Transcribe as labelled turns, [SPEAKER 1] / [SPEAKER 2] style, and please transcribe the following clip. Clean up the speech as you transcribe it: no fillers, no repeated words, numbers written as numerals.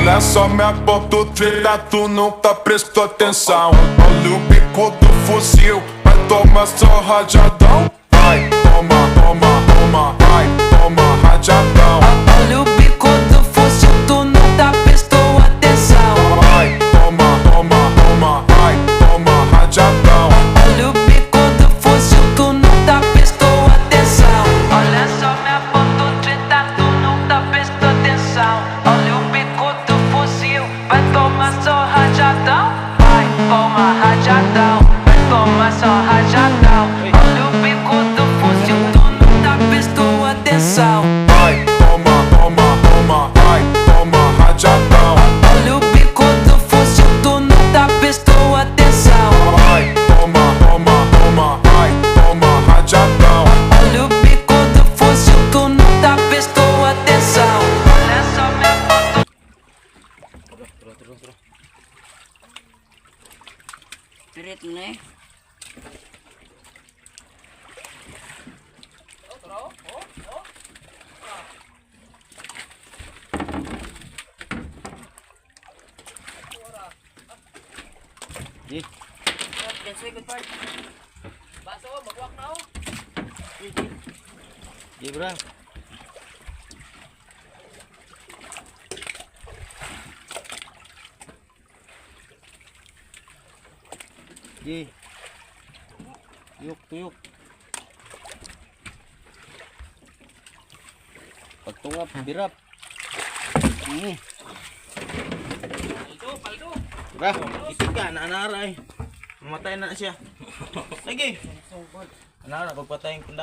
[SPEAKER 1] Olha só minha ponto treta, tu nunca prestou atenção. Olha o bico do fuzil, vai tomar só rajadão. Vai, toma, toma, toma, vai, toma rajadão.
[SPEAKER 2] Olha o bico do fuzil, tu nunca prestou atenção.
[SPEAKER 1] Vai, toma, toma, toma, vai, toma rajadão.
[SPEAKER 2] Olha o bico do fuzil, tu nunca prestou atenção. Olha só minha ponto treta, tu nunca prestou atenção. Olha o bico do fuzil, vai tomar só rajadão. Vai, toma rajadão, vai tomar só rajadão. Olha o bico do fuzil, tu nunca prestou atenção.
[SPEAKER 1] Vai, toma, toma, toma, vai, toma rajadão.
[SPEAKER 2] Olha o bico do fuzil, tu nunca prestou atenção.
[SPEAKER 1] Vai, toma, toma, toma, vai, toma rajadão.
[SPEAKER 2] Olha o bico do fuzil, tu nunca prestou atenção. Olha só minha foto.
[SPEAKER 3] Direto né? Yan sa ikot part. Baso, magwak na ako.
[SPEAKER 4] Di bro. Di. Tuyok, tuyok. Pagtungap, birap.
[SPEAKER 3] Paldo.
[SPEAKER 4] Bra, ipit ka, naanara eh. Mamatay na siya. Lagi. Anara, pagpatayin kunda.